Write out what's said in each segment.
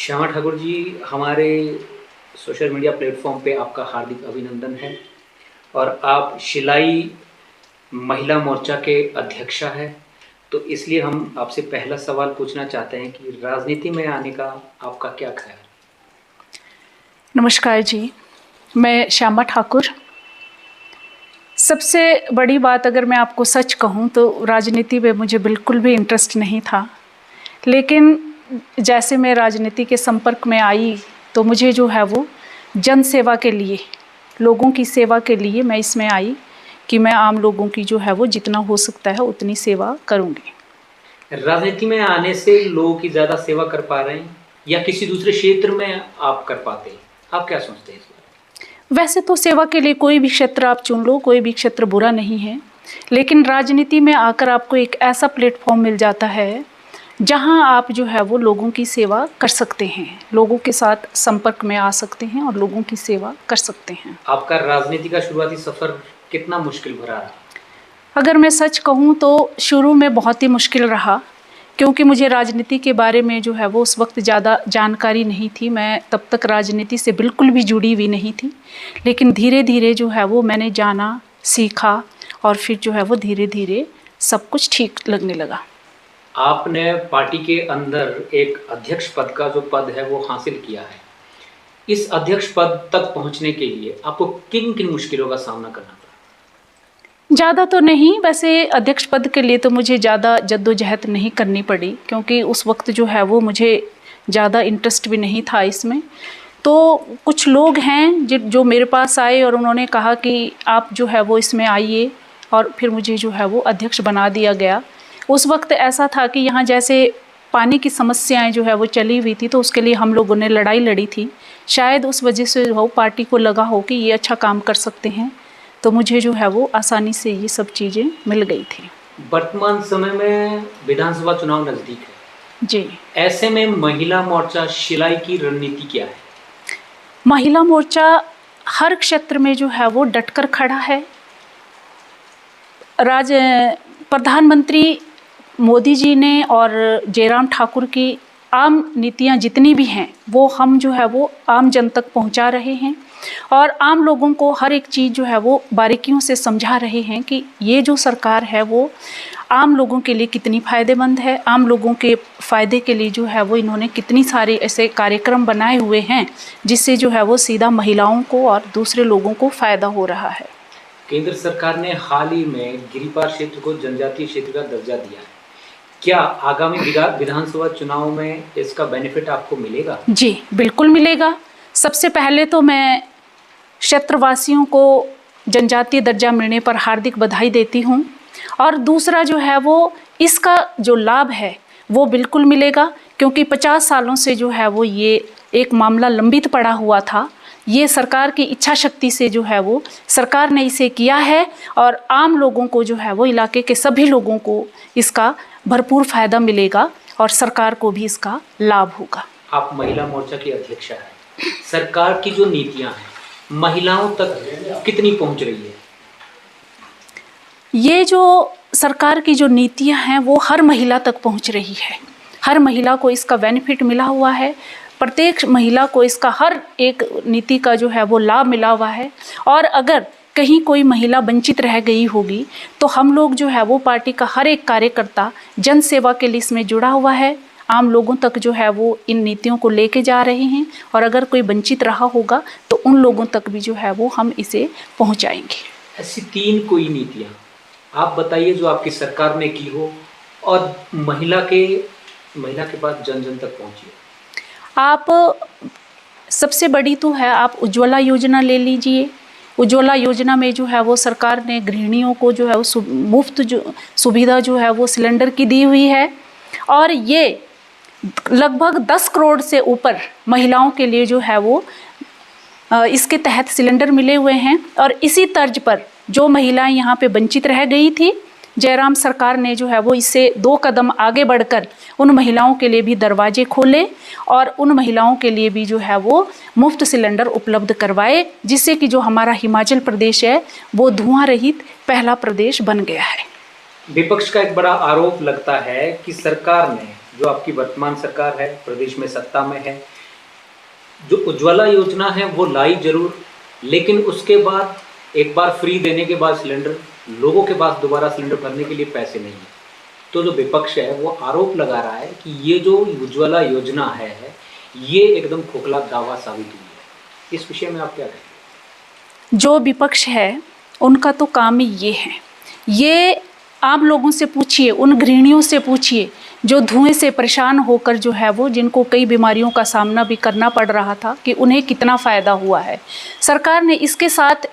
श्यामा ठाकुर जी, हमारे social media platform पे आपका हार्दिक अभिनंदन है। और आप शिलाई महिला मोर्चा के अध्यक्षा हैं, तो इसलिए हम आपसे पहला सवाल पूछना चाहते हैं कि राजनीति में आने का आपका क्या ख्याल है? नमस्कार जी, मैं श्यामा ठाकुर। सबसे बड़ी बात अगर मैं आपको सच कहूँ तो राजनीति में मुझे बिल्कुल भी इंटरेस्ट नहीं था, लेकिन जैसे मैं राजनीति के संपर्क में आई तो मुझे जो है वो जन सेवा के लिए, लोगों की सेवा के लिए मैं इसमें आई कि मैं आम लोगों की जो है वो जितना हो सकता है उतनी सेवा करूँगी। राजनीति में आने से लोगों की ज़्यादा सेवा कर पा रहे हैं या किसी दूसरे क्षेत्र में आप कर पाते हैं? आप क्या सोचते हैं इस बारे? वैसे तो सेवा के लिए कोई भी क्षेत्र आप चुन लो, कोई भी क्षेत्र बुरा नहीं है, लेकिन राजनीति में आकर आपको एक ऐसा प्लेटफॉर्म मिल जाता है जहां आप जो है वो लोगों की सेवा कर सकते हैं, लोगों के साथ संपर्क में आ सकते हैं और लोगों की सेवा कर सकते हैं। आपका राजनीति का शुरुआती सफ़र कितना मुश्किल भरा रहा? अगर मैं सच कहूँ तो शुरू में बहुत ही मुश्किल रहा, क्योंकि मुझे राजनीति के बारे में जो है वो उस वक्त ज़्यादा जानकारी नहीं थी। मैं तब तक राजनीति से बिल्कुल भी जुड़ी हुई नहीं थी, लेकिन धीरे धीरे जो है वो मैंने जाना, सीखा और फिर जो है वो धीरे धीरे सब कुछ ठीक लगने लगा। आपने पार्टी के अंदर एक अध्यक्ष पद का जो पद है वो हासिल किया है। इस अध्यक्ष पद तक पहुंचने के लिए आपको किन किन मुश्किलों का सामना करना पड़ा? ज़्यादा तो नहीं, वैसे अध्यक्ष पद के लिए तो मुझे ज़्यादा जद्दोजहद नहीं करनी पड़ी, क्योंकि उस वक्त जो है वो मुझे ज़्यादा इंटरेस्ट भी नहीं था इसमें। तो कुछ लोग हैं जो मेरे पास आए और उन्होंने कहा कि आप जो है वो इसमें आइए, और फिर मुझे जो है वो अध्यक्ष बना दिया गया। उस वक्त ऐसा था कि यहाँ जैसे पानी की समस्याएं जो है वो चली हुई थी, तो उसके लिए हम लोगों ने लड़ाई लड़ी थी। शायद उस वजह से हो पार्टी को लगा हो कि ये अच्छा काम कर सकते हैं, तो मुझे जो है वो आसानी से ये सब चीज़ें मिल गई थी। वर्तमान समय में विधानसभा चुनाव नज़दीक है जी, ऐसे में महिला मोर्चा शिलाई की रणनीति क्या है? महिला मोर्चा हर क्षेत्र में जो है वो डटकर खड़ा है। प्रधानमंत्री मोदी जी ने और जयराम ठाकुर की आम नीतियां जितनी भी हैं वो हम जो है वो आम जन तक पहुंचा रहे हैं, और आम लोगों को हर एक चीज़ जो है वो बारीकियों से समझा रहे हैं कि ये जो सरकार है वो आम लोगों के लिए कितनी फ़ायदेमंद है। आम लोगों के फ़ायदे के लिए जो है वो इन्होंने कितनी सारे ऐसे कार्यक्रम बनाए हुए हैं जिससे जो है वो सीधा महिलाओं को और दूसरे लोगों को फ़ायदा हो रहा है। केंद्र सरकार ने हाल ही में गिरिपार क्षेत्र को जनजातीय क्षेत्र का दर्जा दिया है। क्या आगामी विधानसभा चुनाव में इसका बेनिफिट आपको मिलेगा? जी बिल्कुल मिलेगा। सबसे पहले तो मैं क्षेत्रवासियों को जनजातीय दर्जा मिलने पर हार्दिक बधाई देती हूँ, और दूसरा जो है वो इसका जो लाभ है वो बिल्कुल मिलेगा, क्योंकि 50 सालों से जो है वो ये एक मामला लंबित पड़ा हुआ था। ये सरकार की इच्छा शक्ति से जो है वो सरकार ने इसे किया है, और आम लोगों को जो है वो इलाके के सभी लोगों को इसका भरपूर फ़ायदा मिलेगा और सरकार को भी इसका लाभ होगा। आप महिला मोर्चा की अध्यक्षा हैं, सरकार की जो नीतियां हैं महिलाओं तक कितनी पहुंच रही है? ये जो सरकार की जो नीतियां हैं वो हर महिला तक पहुंच रही है। हर महिला को इसका बेनिफिट मिला हुआ है, प्रत्येक महिला को इसका हर एक नीति का जो है वो लाभ मिला हुआ है। और अगर कहीं कोई महिला वंचित रह गई होगी तो हम लोग जो है वो पार्टी का हर एक कार्यकर्ता जन सेवा के लिए इसमें जुड़ा हुआ है, आम लोगों तक जो है वो इन नीतियों को लेके जा रहे हैं, और अगर कोई वंचित रहा होगा तो उन लोगों तक भी जो है वो हम इसे पहुंचाएंगे। ऐसी 3 कोई नीतियां आप बताइए जो आपकी सरकार ने की हो और महिला के पास जन जन तक पहुंची हो। आप सबसे बड़ी तो है, आप उज्ज्वला योजना ले लीजिए। उज्ज्वला योजना में जो है वो सरकार ने गृहिणियों को जो है वो मुफ्त जो सुविधा जो है वो सिलेंडर की दी हुई है, और ये लगभग 10 करोड़ से ऊपर महिलाओं के लिए जो है वो इसके तहत सिलेंडर मिले हुए हैं। और इसी तर्ज पर जो महिलाएं यहाँ पे वंचित रह गई थी, जयराम सरकार ने जो है वो इससे 2 कदम आगे बढ़कर उन महिलाओं के लिए भी दरवाजे खोले और उन महिलाओं के लिए भी जो है वो मुफ्त सिलेंडर उपलब्ध करवाए, जिससे कि जो हमारा हिमाचल प्रदेश है वो धुआं रहित पहला प्रदेश बन गया है। विपक्ष का एक बड़ा आरोप लगता है कि सरकार ने जो आपकी वर्तमान सरकार है, प्रदेश में सत्ता में है, जो उज्ज्वला योजना है वो लाई जरूर, लेकिन उसके बाद एक बार फ्री देने के बाद सिलेंडर, लोगों के पास दोबारा सिलेंडर भरने के लिए पैसे नहीं है। तो जो विपक्ष है वो आरोप लगा रहा है कि ये जो उज्ज्वला योजना है ये एकदम खोखला दावा साबित हुई है। इस विषय में आप क्या कहेंगे? जो विपक्ष है उनका तो काम ही ये है, ये आम लोगों से पूछिए, उन गृहिणियों से पूछिए जो धुएं से परेशान होकर जो है वो, जिनको कई बीमारियों का सामना भी करना पड़ रहा था, कि उन्हें कितना फ़ायदा हुआ है। सरकार ने इसके साथ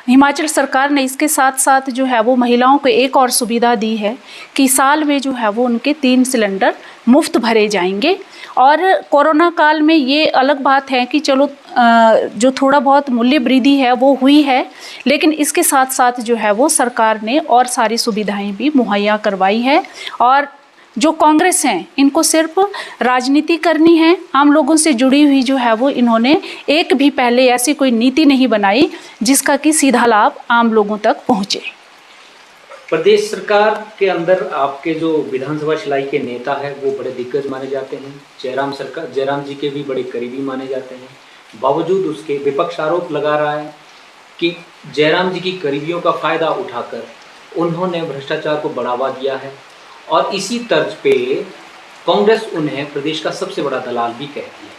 हिमाचल सरकार ने इसके साथ साथ जो है वो महिलाओं को एक और सुविधा दी है कि साल में जो है वो उनके 3 सिलेंडर मुफ्त भरे जाएंगे। और कोरोना काल में ये अलग बात है कि चलो जो थोड़ा बहुत मूल्य वृद्धि है वो हुई है, लेकिन इसके साथ साथ जो है वो सरकार ने और सारी सुविधाएं भी मुहैया करवाई है। और जो कांग्रेस हैं इनको सिर्फ राजनीति करनी है, आम लोगों से जुड़ी हुई जो है वो इन्होंने एक भी पहले ऐसी कोई नीति नहीं बनाई जिसका कि सीधा लाभ आम लोगों तक पहुँचे। प्रदेश सरकार के अंदर आपके जो विधानसभा शिलाई के नेता है वो बड़े दिग्गज माने जाते हैं, जयराम जी के भी बड़े करीबी माने जाते हैं। बावजूद उसके विपक्ष आरोप लगा रहा है कि जयराम जी की करीबियों का फ़ायदा उठाकर उन्होंने भ्रष्टाचार को बढ़ावा दिया है, और इसी तर्ज पे कांग्रेस उन्हें प्रदेश का सबसे बड़ा दलाल भी कहती है।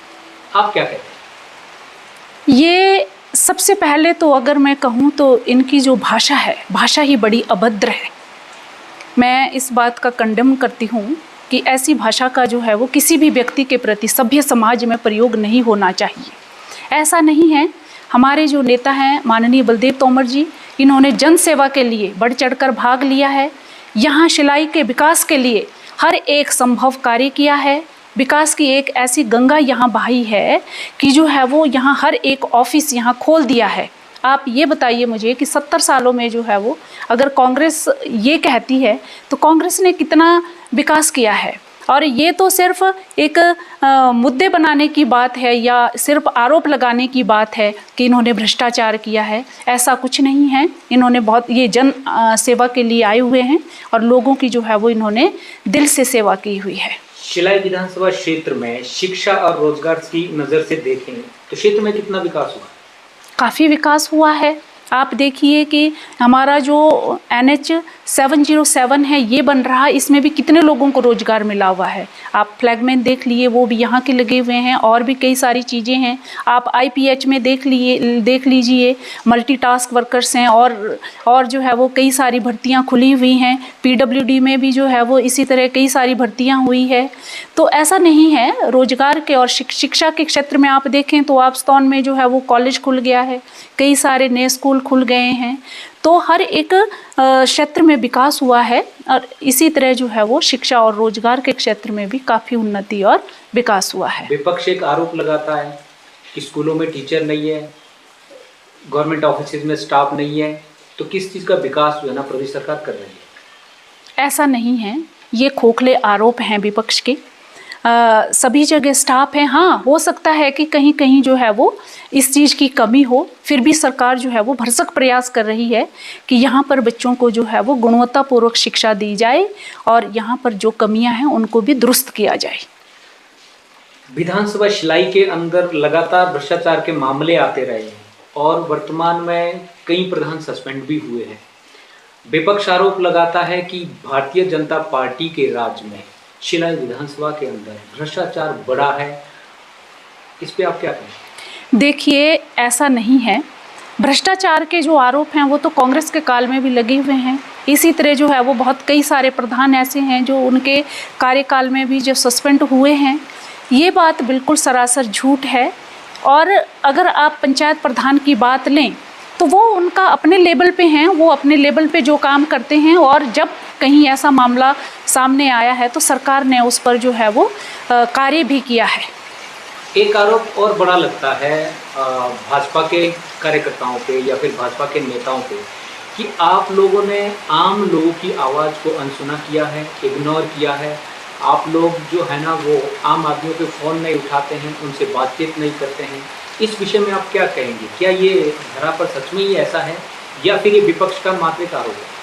आप क्या कहते हैं? ये सबसे पहले तो अगर मैं कहूँ तो इनकी जो भाषा है, भाषा ही बड़ी अभद्र है। मैं इस बात का कंडेम करती हूँ कि ऐसी भाषा का जो है वो किसी भी व्यक्ति के प्रति सभ्य समाज में प्रयोग नहीं होना चाहिए। ऐसा नहीं है। हमारे जो नेता हैं माननीय बलदेव तोमर जी, इन्होंने जन सेवा के लिए बढ़ चढ़कर भाग लिया है। यहाँ शिलाई के विकास के लिए हर एक संभव कार्य किया है। विकास की एक ऐसी गंगा यहाँ बहाई है कि जो है वो यहाँ हर एक ऑफिस यहाँ खोल दिया है। आप ये बताइए मुझे कि 70 सालों में जो है वो, अगर कांग्रेस ये कहती है तो कांग्रेस ने कितना विकास किया है। और ये तो सिर्फ एक मुद्दे बनाने की बात है या सिर्फ आरोप लगाने की बात है कि इन्होंने भ्रष्टाचार किया है, ऐसा कुछ नहीं है। इन्होंने बहुत ये जन सेवा के लिए आए हुए हैं और लोगों की जो है वो इन्होंने दिल से सेवा की हुई है। शिलाई विधानसभा क्षेत्र में शिक्षा और रोजगार की नज़र से देखें तो क्षेत्र में कितना विकास हुआ? काफ़ी विकास हुआ है। आप देखिए कि हमारा जो NH 707 है ये बन रहा है, इसमें भी कितने लोगों को रोज़गार मिला हुआ है। आप फ्लैगमैन देख लिए, वो भी यहाँ के लगे हुए हैं, और भी कई सारी चीज़ें हैं। आप IPH में देख लीजिए, मल्टीटास्क वर्कर्स हैं, और जो है वो कई सारी भर्तियाँ खुली हुई हैं। PWD में भी जो है वो इसी तरह कई सारी भर्तियाँ हुई है। तो ऐसा नहीं है। रोजगार के और शिक्षा के क्षेत्र में आप देखें तो आपस्तौन में जो है वो कॉलेज खुल गया है, कई सारे नए स्कूल खुल गए हैं। तो हर एक क्षेत्र में विकास हुआ है, और इसी तरह जो है वो शिक्षा और रोजगार के क्षेत्र में भी काफ़ी उन्नति और विकास हुआ है। विपक्ष एक आरोप लगाता है कि स्कूलों में टीचर नहीं है, गवर्नमेंट ऑफिस में स्टाफ नहीं है, तो किस चीज़ का विकास जो है ना प्रदेश सरकार कर रही है? ऐसा नहीं है, ये खोखले आरोप हैं विपक्ष के। सभी जगह स्टाफ है। हाँ, हो सकता है कि कहीं कहीं जो है वो इस चीज़ की कमी हो, फिर भी सरकार जो है वो भरसक प्रयास कर रही है कि यहाँ पर बच्चों को जो है वो गुणवत्तापूर्वक शिक्षा दी जाए और यहाँ पर जो कमियाँ हैं उनको भी दुरुस्त किया जाए। विधानसभा शिलाई के अंदर लगातार भ्रष्टाचार के मामले आते रहे हैं और वर्तमान में कई प्रधान सस्पेंड भी हुए हैं। विपक्ष आरोप लगाता है कि भारतीय जनता पार्टी के राज में शिलाई विधानसभा के अंदर भ्रष्टाचार बढ़ा है। इस पे आप क्या कहें? देखिए, ऐसा नहीं है। भ्रष्टाचार के जो आरोप हैं वो तो कांग्रेस के काल में भी लगे हुए हैं। इसी तरह जो है वो बहुत कई सारे प्रधान ऐसे हैं जो उनके कार्यकाल में भी जो सस्पेंड हुए हैं। ये बात बिल्कुल सरासर झूठ है। और अगर आप पंचायत प्रधान की बात लें तो वो उनका अपने लेवल पे हैं, वो अपने लेवल पे जो काम करते हैं, और जब कहीं ऐसा मामला सामने आया है तो सरकार ने उस पर जो है वो कार्य भी किया है। एक आरोप और बड़ा लगता है भाजपा के कार्यकर्ताओं पे या फिर भाजपा के नेताओं पे कि आप लोगों ने आम लोगों की आवाज़ को अनसुना किया है, इग्नोर किया है। आप लोग जो है ना वो आम आदमियों के फ़ोन नहीं उठाते हैं, उनसे बातचीत नहीं करते हैं। इस विषय में आप क्या कहेंगे? क्या ये धरा पर सच में ही ऐसा है या फिर ये विपक्ष का मात्र एक आरोप है?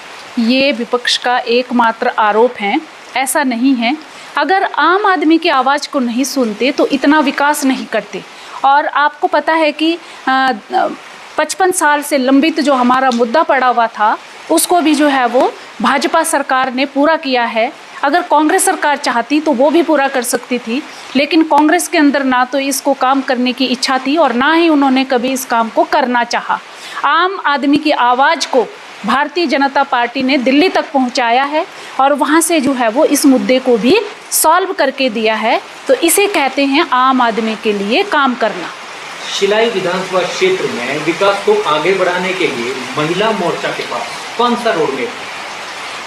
ये विपक्ष का एकमात्र आरोप है, ऐसा नहीं है। अगर आम आदमी की आवाज़ को नहीं सुनते तो इतना विकास नहीं करते। और आपको पता है कि 55 साल से लंबित जो हमारा मुद्दा पड़ा हुआ था उसको भी जो है वो भाजपा सरकार ने पूरा किया है। अगर कांग्रेस सरकार चाहती तो वो भी पूरा कर सकती थी, लेकिन कांग्रेस के अंदर ना तो इसको काम करने की इच्छा थी और ना ही उन्होंने कभी इस काम को करना चाहा। आम आदमी की आवाज़ को भारतीय जनता पार्टी ने दिल्ली तक पहुंचाया है और वहां से जो है वो इस मुद्दे को भी सॉल्व करके दिया है। तो इसे कहते हैं आम आदमी के लिए काम करना। शिलाई विधानसभा क्षेत्र में विकास को आगे बढ़ाने के लिए महिला मोर्चा के पास कौन सा रोड मैप है?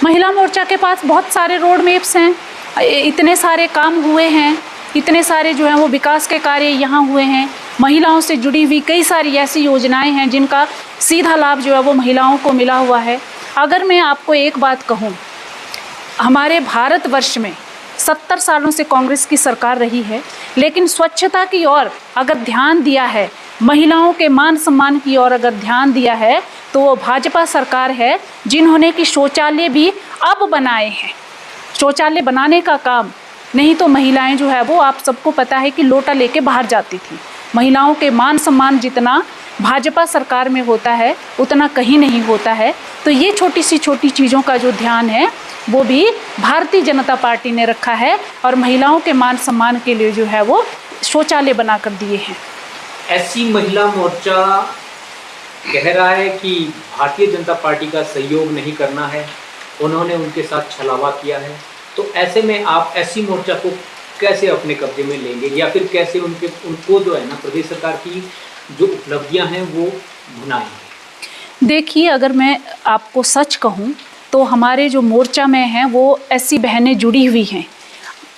महिला मोर्चा के पास बहुत सारे रोड मैप्स हैं, इतने सारे काम हुए हैं, इतने सारे जो हैं वो विकास के कार्य यहाँ हुए हैं। महिलाओं से जुड़ी हुई कई सारी ऐसी योजनाएं हैं जिनका सीधा लाभ जो है वो महिलाओं को मिला हुआ है। अगर मैं आपको एक बात कहूँ, हमारे भारतवर्ष में 70 सालों से कांग्रेस की सरकार रही है, लेकिन स्वच्छता की ओर अगर ध्यान दिया है, महिलाओं के मान सम्मान की ओर अगर ध्यान दिया है तो वो भाजपा सरकार है, जिन्होंने कि शौचालय भी अब बनाए हैं। शौचालय बनाने का काम, नहीं तो महिलाएं जो है वो आप सबको पता है कि लोटा लेके बाहर जाती थी। महिलाओं के मान सम्मान जितना भाजपा सरकार में होता है उतना कहीं नहीं होता है। तो ये छोटी चीज़ों का जो ध्यान है वो भी भारतीय जनता पार्टी ने रखा है और महिलाओं के मान सम्मान के लिए जो है वो शौचालय बना कर दिए हैं। ऐसी महिला मोर्चा कह रहा है कि भारतीय जनता पार्टी का सहयोग नहीं करना है, उन्होंने उनके साथ छलावा किया है। तो ऐसे में आप ऐसी मोर्चा को कैसे अपने कब्जे में लेंगे या फिर कैसे उनको जो है ना प्रदेश सरकार की जो उपलब्धियां हैं वो भुनाएंगे? देखिए, अगर मैं आपको सच कहूं तो हमारे जो मोर्चा में हैं वो ऐसी बहनें जुड़ी हुई हैं।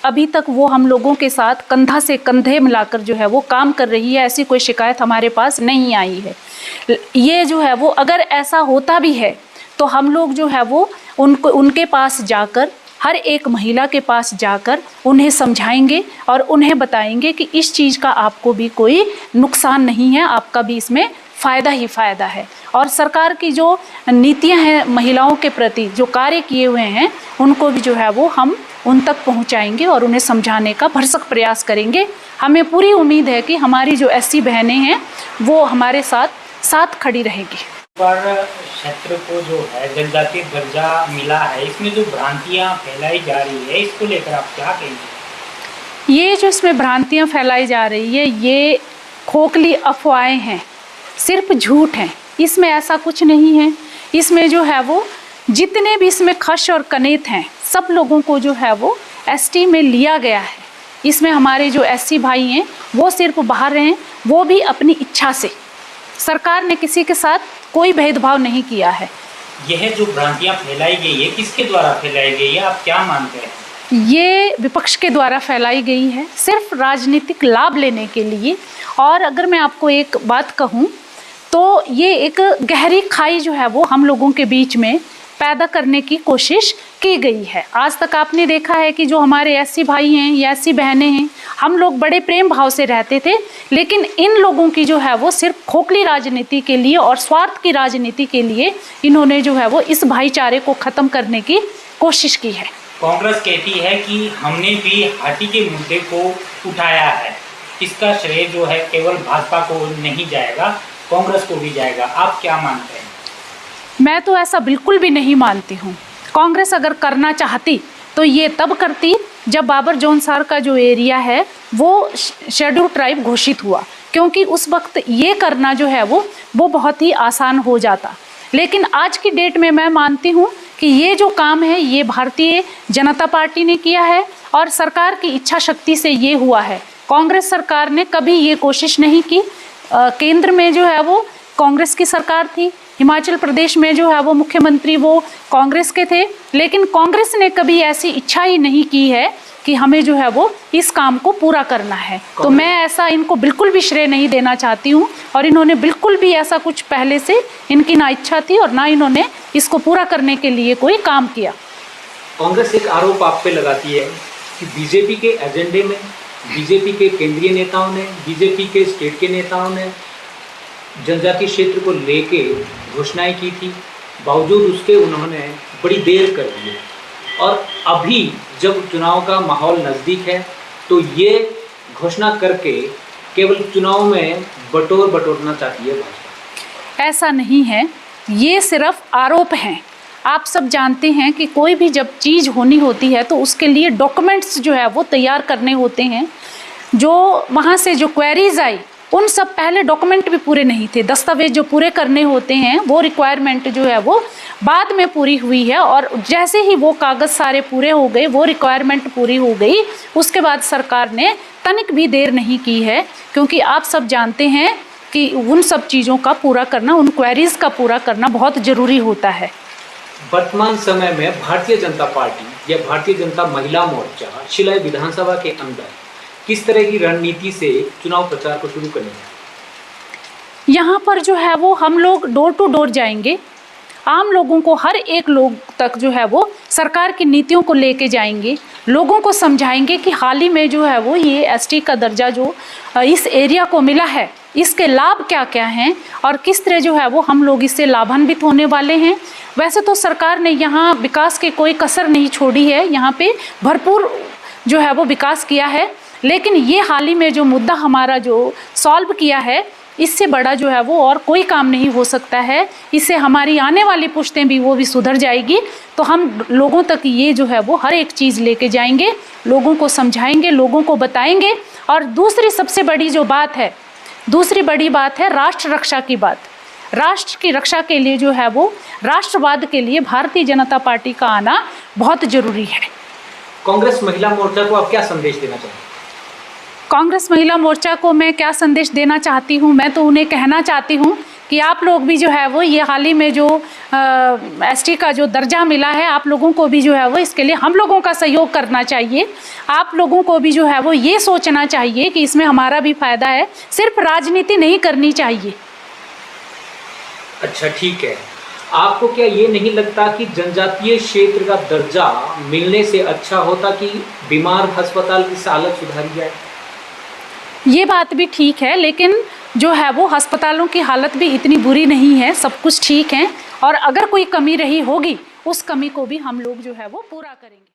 अभी तक वो हम लोगों के साथ कंधा से कंधे मिलाकर जो है वो काम कर रही है। ऐसी कोई शिकायत हमारे पास नहीं आई है। ये जो है वो अगर ऐसा होता भी है तो हम लोग जो है वो उनके पास जाकर, हर एक महिला के पास जाकर उन्हें समझाएंगे और उन्हें बताएंगे कि इस चीज़ का आपको भी कोई नुकसान नहीं है, आपका भी इसमें फ़ायदा ही फ़ायदा है। और सरकार की जो नीतियां हैं महिलाओं के प्रति, जो कार्य किए हुए हैं, उनको भी जो है वो हम उन तक पहुंचाएंगे और उन्हें समझाने का भरसक प्रयास करेंगे। हमें पूरी उम्मीद है कि हमारी जो ऐसी बहनें हैं वो हमारे साथ खड़ी रहेगी। पर क्षेत्र को जो है जनजातीय दर्जा मिला है, इसमें जो भ्रांतियां फैलाई जा रही है, इसको लेकर आप क्या कहेंगे? ये जो इसमें भ्रांतियां फैलाई जा रही है ये खोखली अफवाहें हैं, सिर्फ झूठ हैं। इसमें ऐसा कुछ नहीं है। इसमें जो है वो जितने भी इसमें खश और कनेत हैं सब लोगों को जो है वो एसटी में लिया गया है। इसमें हमारे जो एससी भाई हैं वो सिर्फ बाहर हैं, वो भी अपनी इच्छा से। सरकार ने किसी के साथ कोई भेदभाव नहीं किया है। यह जो भ्रांतियां फैलाई गई है किसके द्वारा फैलाई गई है, आप क्या मानते हैं? ये विपक्ष के द्वारा फैलाई गई है, सिर्फ राजनीतिक लाभ लेने के लिए। और अगर मैं आपको एक बात कहूँ तो ये एक गहरी खाई जो है वो हम लोगों के बीच में पैदा करने की कोशिश की गई है। आज तक आपने देखा है कि जो हमारे एससी भाई हैं या एससी बहनें हैं, हम लोग बड़े प्रेम भाव से रहते थे, लेकिन इन लोगों की जो है वो सिर्फ खोखली राजनीति के लिए और स्वार्थ की राजनीति के लिए इन्होंने जो है वो इस भाईचारे को ख़त्म करने की कोशिश की है। कांग्रेस कहती है कि हमने भी हाथी के मुद्दे को उठाया है, इसका श्रेय जो है केवल भाजपा को नहीं जाएगा, कांग्रेस को भी जाएगा। आप क्या मानते हैं? मैं तो ऐसा बिल्कुल भी नहीं मानती हूँ। कांग्रेस अगर करना चाहती तो ये तब करती जब बाबर जोन सार का जो एरिया है वो शेड्यूल ट्राइब घोषित हुआ, क्योंकि उस वक्त ये करना जो है वो बहुत ही आसान हो जाता। लेकिन आज की डेट में मैं मानती हूँ कि ये जो काम है ये भारतीय जनता पार्टी ने किया है और सरकार की इच्छा शक्ति से ये हुआ है। कांग्रेस सरकार ने कभी ये कोशिश नहीं की। केंद्र में जो है वो कांग्रेस की सरकार थी, हिमाचल प्रदेश में जो है वो मुख्यमंत्री वो कांग्रेस के थे, लेकिन कांग्रेस ने कभी ऐसी इच्छा ही नहीं की है कि हमें जो है वो इस काम को पूरा करना है। तो मैं ऐसा इनको बिल्कुल भी श्रेय नहीं देना चाहती हूँ और इन्होंने बिल्कुल भी ऐसा कुछ पहले से इनकी ना इच्छा थी और ना इन्होंने इसको पूरा करने के लिए कोई काम किया। कांग्रेस एक आरोप आप पे लगाती है कि बीजेपी के एजेंडे में बीजेपी के केंद्रीय नेताओं ने, बीजेपी के स्टेट के नेताओं ने जनजातीय क्षेत्र को लेके घोषणाएं की थी, बावजूद उसके उन्होंने बड़ी देर कर दी और अभी जब चुनाव का माहौल नज़दीक है तो ये घोषणा करके केवल चुनाव में बटोरना चाहती है भाजपा? ऐसा नहीं है, ये सिर्फ आरोप हैं। आप सब जानते हैं कि कोई भी जब चीज़ होनी होती है तो उसके लिए डॉक्यूमेंट्स जो है वो तैयार करने होते हैं। जो वहाँ से जो क्वेरीज आई उन सब पहले डॉक्यूमेंट भी पूरे नहीं थे, दस्तावेज जो पूरे करने होते हैं वो रिक्वायरमेंट जो है वो बाद में पूरी हुई है। और जैसे ही वो कागज़ सारे पूरे हो गए, वो रिक्वायरमेंट पूरी हो गई, उसके बाद सरकार ने तनिक भी देर नहीं की है, क्योंकि आप सब जानते हैं कि उन सब चीज़ों का पूरा करना, उन क्वेरीज का पूरा करना बहुत ज़रूरी होता है। वर्तमान समय में भारतीय जनता पार्टी या भारतीय जनता महिला मोर्चा शिलाई विधानसभा के अंदर किस तरह की रणनीति से चुनाव प्रचार को शुरू करेंगे? यहाँ पर जो है वो हम लोग डोर टू डोर जाएंगे, आम लोगों को, हर एक लोग तक जो है वो सरकार की नीतियों को लेके जाएंगे, लोगों को समझाएंगे कि हाल ही में जो है वो ये एसटी का दर्जा जो इस एरिया को मिला है, इसके लाभ क्या क्या हैं और किस तरह जो है वो हम लोग इससे लाभान्वित होने वाले हैं। वैसे तो सरकार ने यहाँ विकास की कोई कसर नहीं छोड़ी है, यहाँ पे भरपूर जो है वो विकास किया है, लेकिन ये हाल ही में जो मुद्दा हमारा जो सॉल्व किया है, इससे बड़ा जो है वो और कोई काम नहीं हो सकता है। इससे हमारी आने वाली पुश्तें भी वो भी सुधर जाएगी। तो हम लोगों तक ये जो है वो हर एक चीज़ लेके जाएंगे, लोगों को समझाएंगे, लोगों को बताएंगे। और दूसरी सबसे बड़ी जो बात है, दूसरी बड़ी बात है राष्ट्र रक्षा की बात। राष्ट्र की रक्षा के लिए जो है वो राष्ट्रवाद के लिए भारतीय जनता पार्टी का आना बहुत ज़रूरी है। कांग्रेस महिला मोर्चा को आप क्या संदेश देना चाहेंगे? कांग्रेस महिला मोर्चा को मैं क्या संदेश देना चाहती हूँ, मैं तो उन्हें कहना चाहती हूँ कि आप लोग भी जो है वो ये हाल ही में जो एसटी का जो दर्जा मिला है, आप लोगों को भी जो है वो इसके लिए हम लोगों का सहयोग करना चाहिए। आप लोगों को भी जो है वो ये सोचना चाहिए कि इसमें हमारा भी फायदा है, सिर्फ राजनीति नहीं करनी चाहिए। अच्छा, ठीक है। आपको क्या ये नहीं लगता कि जनजातीय क्षेत्र का दर्जा मिलने से अच्छा होता कि बीमार अस्पताल की हालत सुधारी जाए? ये बात भी ठीक है, लेकिन जो है वो अस्पतालों की हालत भी इतनी बुरी नहीं है, सब कुछ ठीक है। और अगर कोई कमी रही होगी, उस कमी को भी हम लोग जो है वो पूरा करेंगे।